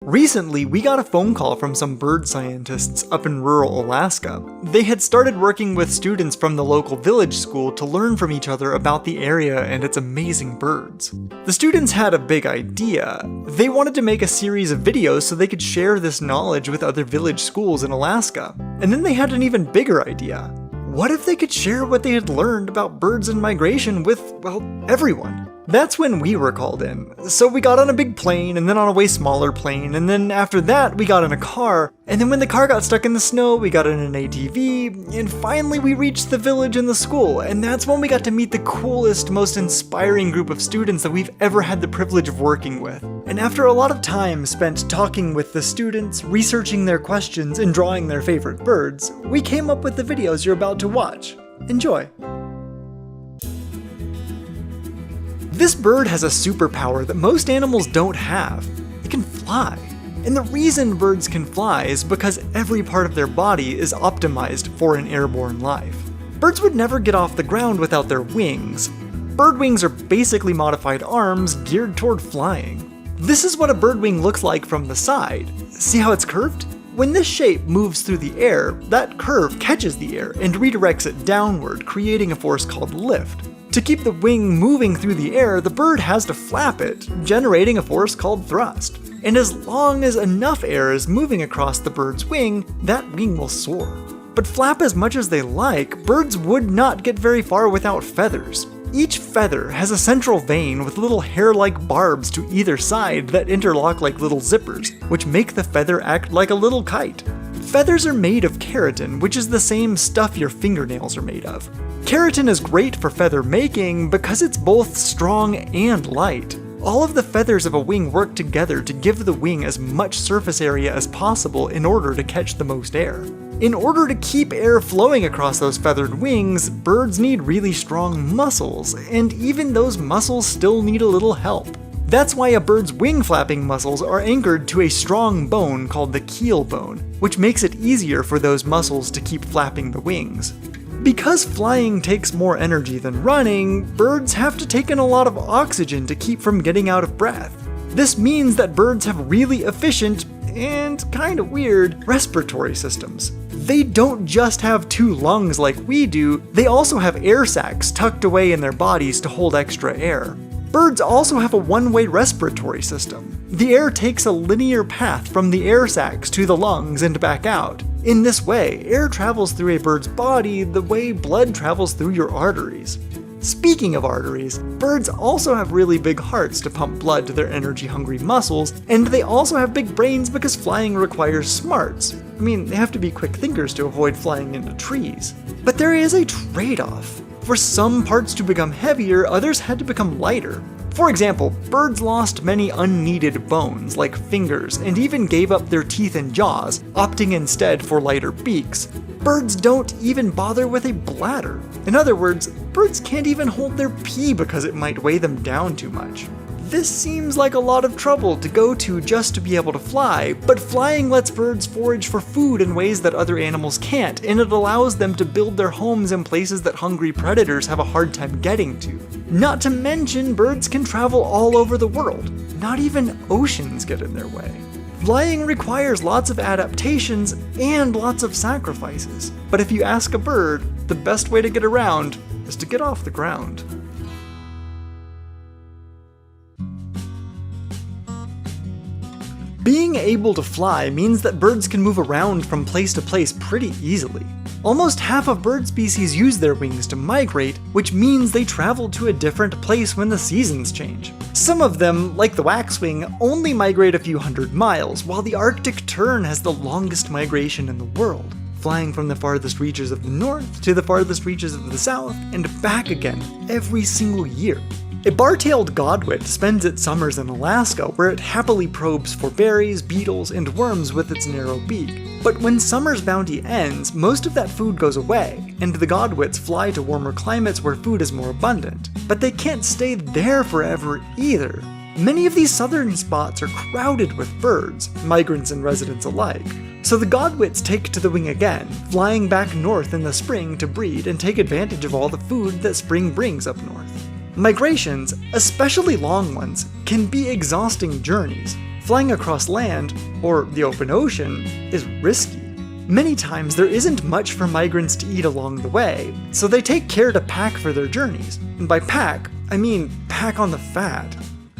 Recently, we got a phone call from some bird scientists up in rural Alaska. They had started working with students from the local village school to learn from each other about the area and its amazing birds. The students had a big idea. They wanted to make a series of videos so they could share this knowledge with other village schools in Alaska. And then they had an even bigger idea. What if they could share what they had learned about birds and migration with, well, everyone? That's when we were called in. So we got on a big plane, and then on a way smaller plane, and then after that we got in a car, and then when the car got stuck in the snow, we got in an ATV, and finally we reached the village and the school, and that's when we got to meet the coolest, most inspiring group of students that we've ever had the privilege of working with. And after a lot of time spent talking with the students, researching their questions, and drawing their favorite birds, we came up with the videos you're about to watch. Enjoy! This bird has a superpower that most animals don't have. It can fly. And the reason birds can fly is because every part of their body is optimized for an airborne life. Birds would never get off the ground without their wings. Bird wings are basically modified arms geared toward flying. This is what a bird wing looks like from the side. See how it's curved? When this shape moves through the air, that curve catches the air and redirects it downward, creating a force called lift. To keep the wing moving through the air, the bird has to flap it, generating a force called thrust. And as long as enough air is moving across the bird's wing, that wing will soar. But flap as much as they like, birds would not get very far without feathers. Each feather has a central vein with little hair-like barbs to either side that interlock like little zippers, which make the feather act like a little kite. Feathers are made of keratin, which is the same stuff your fingernails are made of. Keratin is great for feather making because it's both strong and light. All of the feathers of a wing work together to give the wing as much surface area as possible in order to catch the most air. In order to keep air flowing across those feathered wings, birds need really strong muscles, and even those muscles still need a little help. That's why a bird's wing flapping muscles are anchored to a strong bone called the keel bone, which makes it easier for those muscles to keep flapping the wings. Because flying takes more energy than running, birds have to take in a lot of oxygen to keep from getting out of breath. This means that birds have really efficient, and kinda weird, respiratory systems. They don't just have two lungs like we do, they also have air sacs tucked away in their bodies to hold extra air. Birds also have a one-way respiratory system. The air takes a linear path from the air sacs to the lungs and back out. In this way, air travels through a bird's body the way blood travels through your arteries. Speaking of arteries, birds also have really big hearts to pump blood to their energy-hungry muscles, and they also have big brains because flying requires smarts. I mean, they have to be quick thinkers to avoid flying into trees. But there is a trade-off. For some parts to become heavier, others had to become lighter. For example, birds lost many unneeded bones, like fingers, and even gave up their teeth and jaws, opting instead for lighter beaks. Birds don't even bother with a bladder. In other words, birds can't even hold their pee because it might weigh them down too much. This seems like a lot of trouble to go to just to be able to fly, but flying lets birds forage for food in ways that other animals can't, and it allows them to build their homes in places that hungry predators have a hard time getting to. Not to mention, birds can travel all over the world. Not even oceans get in their way. Flying requires lots of adaptations and lots of sacrifices, but if you ask a bird, the best way to get around is to get off the ground. Being able to fly means that birds can move around from place to place pretty easily. Almost half of bird species use their wings to migrate, which means they travel to a different place when the seasons change. Some of them, like the waxwing, only migrate a few hundred miles, while the Arctic tern has the longest migration in the world, flying from the farthest reaches of the north to the farthest reaches of the south and back again every single year. A bar-tailed godwit spends its summers in Alaska, where it happily probes for berries, beetles, and worms with its narrow beak. But when summer's bounty ends, most of that food goes away, and the godwits fly to warmer climates where food is more abundant. But they can't stay there forever either. Many of these southern spots are crowded with birds, migrants and residents alike. So the godwits take to the wing again, flying back north in the spring to breed and take advantage of all the food that spring brings up north. Migrations, especially long ones, can be exhausting journeys. Flying across land, or the open ocean, is risky. Many times there isn't much for migrants to eat along the way, so they take care to pack for their journeys. And by pack, I mean pack on the fat.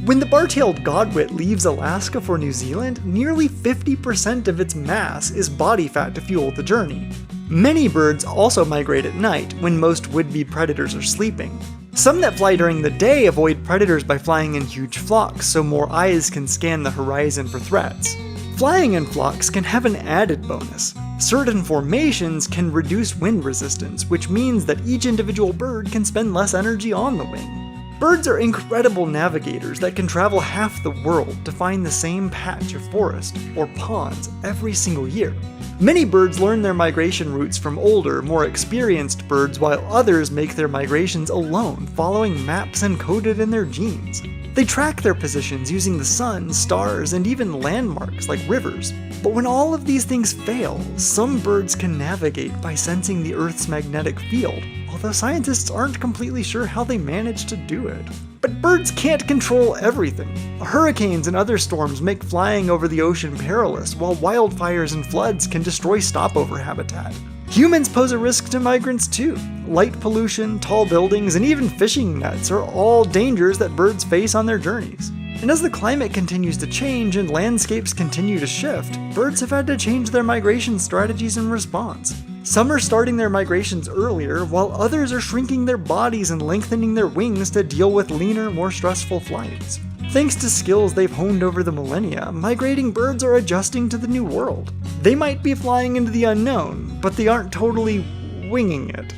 When the bar-tailed godwit leaves Alaska for New Zealand, nearly 50% of its mass is body fat to fuel the journey. Many birds also migrate at night, when most would-be predators are sleeping. Some that fly during the day avoid predators by flying in huge flocks so more eyes can scan the horizon for threats. Flying in flocks can have an added bonus. Certain formations can reduce wind resistance, which means that each individual bird can spend less energy on the wing. Birds are incredible navigators that can travel half the world to find the same patch of forest or ponds every single year. Many birds learn their migration routes from older, more experienced birds, while others make their migrations alone, following maps encoded in their genes. They track their positions using the sun, stars, and even landmarks like rivers. But when all of these things fail, some birds can navigate by sensing the Earth's magnetic field, although scientists aren't completely sure how they manage to do it. But birds can't control everything. Hurricanes and other storms make flying over the ocean perilous, while wildfires and floods can destroy stopover habitat. Humans pose a risk to migrants too. Light pollution, tall buildings, and even fishing nets are all dangers that birds face on their journeys. And as the climate continues to change and landscapes continue to shift, birds have had to change their migration strategies in response. Some are starting their migrations earlier, while others are shrinking their bodies and lengthening their wings to deal with leaner, more stressful flights. Thanks to skills they've honed over the millennia, migrating birds are adjusting to the new world. They might be flying into the unknown, but they aren't totally winging it.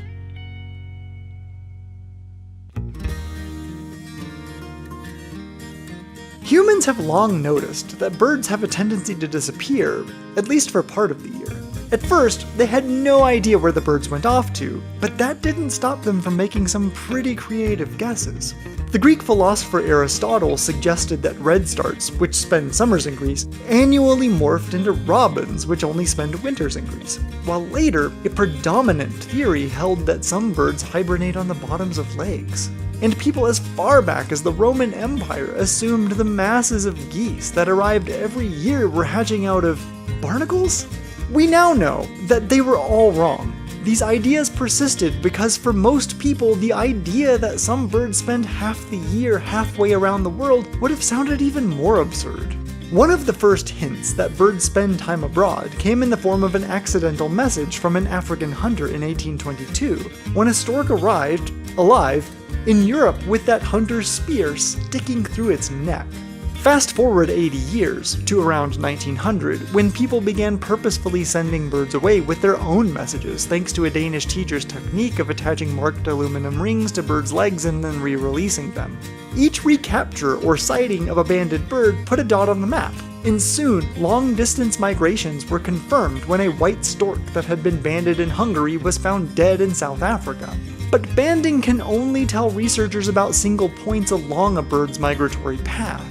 Humans have long noticed that birds have a tendency to disappear, at least for part of the year. At first, they had no idea where the birds went off to, but that didn't stop them from making some pretty creative guesses. The Greek philosopher Aristotle suggested that redstarts, which spend summers in Greece, annually morphed into robins, which only spend winters in Greece, while later, a predominant theory held that some birds hibernate on the bottoms of lakes. And people as far back as the Roman Empire assumed the masses of geese that arrived every year were hatching out of barnacles? We now know that they were all wrong. These ideas persisted because for most people, the idea that some birds spend half the year halfway around the world would have sounded even more absurd. One of the first hints that birds spend time abroad came in the form of an accidental message from an African hunter in 1822, when a stork arrived, alive, in Europe with that hunter's spear sticking through its neck. Fast forward 80 years, to around 1900, when people began purposefully sending birds away with their own messages thanks to a Danish teacher's technique of attaching marked aluminum rings to birds' legs and then re-releasing them. Each recapture or sighting of a banded bird put a dot on the map, and soon long-distance migrations were confirmed when a white stork that had been banded in Hungary was found dead in South Africa. But banding can only tell researchers about single points along a bird's migratory path,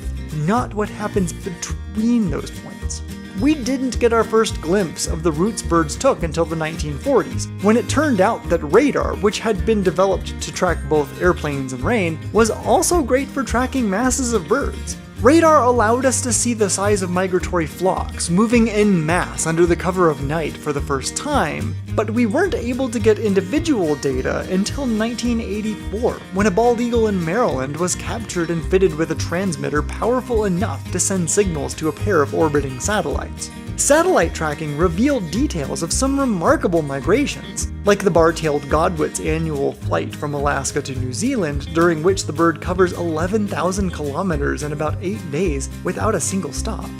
not what happens between those points. We didn't get our first glimpse of the routes birds took until the 1940s, when it turned out that radar, which had been developed to track both airplanes and rain, was also great for tracking masses of birds. Radar allowed us to see the size of migratory flocks moving en masse under the cover of night for the first time, but we weren't able to get individual data until 1984, when a bald eagle in Maryland was captured and fitted with a transmitter powerful enough to send signals to a pair of orbiting satellites. Satellite tracking revealed details of some remarkable migrations, like the bar-tailed godwit's annual flight from Alaska to New Zealand, during which the bird covers 11,000 kilometers in about 8 days without a single stop.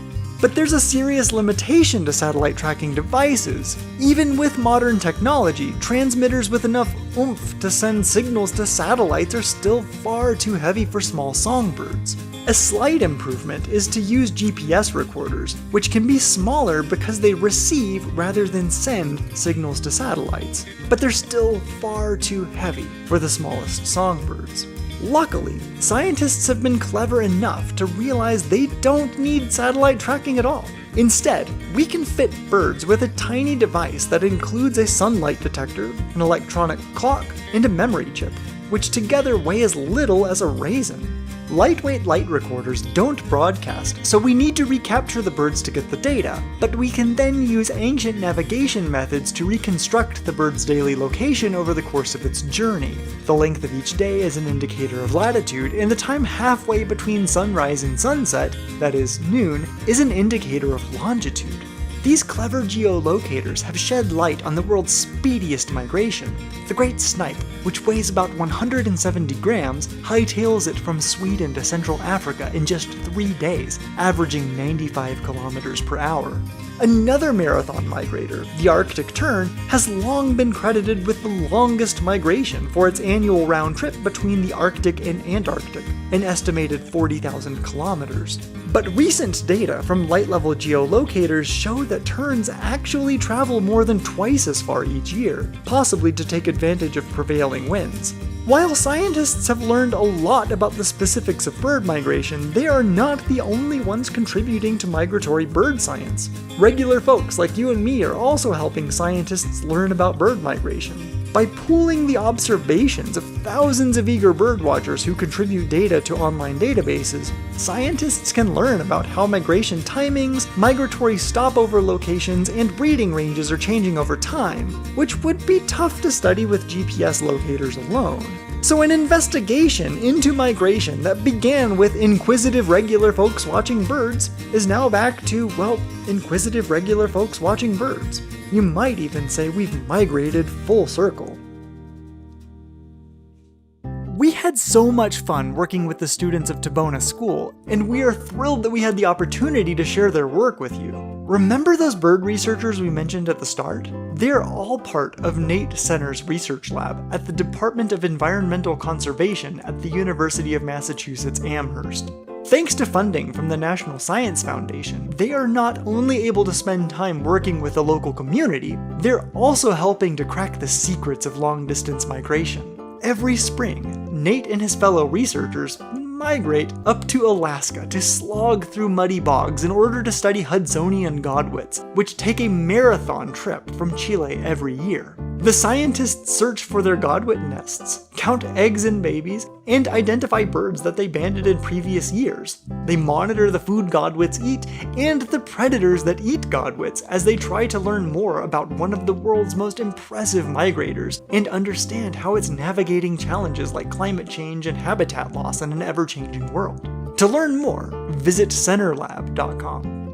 But there's a serious limitation to satellite tracking devices. Even with modern technology, transmitters with enough oomph to send signals to satellites are still far too heavy for small songbirds. A slight improvement is to use GPS recorders, which can be smaller because they receive rather than send signals to satellites, but they're still far too heavy for the smallest songbirds. Luckily, scientists have been clever enough to realize they don't need satellite tracking at all. Instead, we can fit birds with a tiny device that includes a sunlight detector, an electronic clock, and a memory chip, which together weigh as little as a raisin. Lightweight light recorders don't broadcast, so we need to recapture the birds to get the data, but we can then use ancient navigation methods to reconstruct the bird's daily location over the course of its journey. The length of each day is an indicator of latitude, and the time halfway between sunrise and sunset, that is, noon, is an indicator of longitude. These clever geolocators have shed light on the world's speediest migration. The great snipe, which weighs about 170 grams, hightails it from Sweden to Central Africa in just 3 days, averaging 95 kilometers per hour. Another marathon migrator, the Arctic tern, has long been credited with the longest migration for its annual round trip between the Arctic and Antarctic, an estimated 40,000 kilometers. But recent data from light-level geolocators show that terns actually travel more than twice as far each year, possibly to take advantage of prevailing winds. While scientists have learned a lot about the specifics of bird migration, they are not the only ones contributing to migratory bird science. Regular folks like you and me are also helping scientists learn about bird migration. By pooling the observations of thousands of eager birdwatchers who contribute data to online databases, scientists can learn about how migration timings, migratory stopover locations, and breeding ranges are changing over time, which would be tough to study with GPS locators alone. So an investigation into migration that began with inquisitive regular folks watching birds is now back to, well, inquisitive regular folks watching birds. You might even say we've migrated full circle. We had so much fun working with the students of Tabona School, and we are thrilled that we had the opportunity to share their work with you. Remember those bird researchers we mentioned at the start? They're all part of Nate Center's research lab at the Department of Environmental Conservation at the University of Massachusetts Amherst. Thanks to funding from the National Science Foundation, they are not only able to spend time working with the local community, they're also helping to crack the secrets of long-distance migration. Every spring, Nate and his fellow researchers migrate up to Alaska to slog through muddy bogs in order to study Hudsonian godwits, which take a marathon trip from Chile every year. The scientists search for their godwit nests, count eggs and babies, and identify birds that they banded in previous years. They monitor the food godwits eat and the predators that eat godwits as they try to learn more about one of the world's most impressive migrators and understand how it's navigating challenges like climate change and habitat loss in an ever-changing world. To learn more, visit centerlab.com.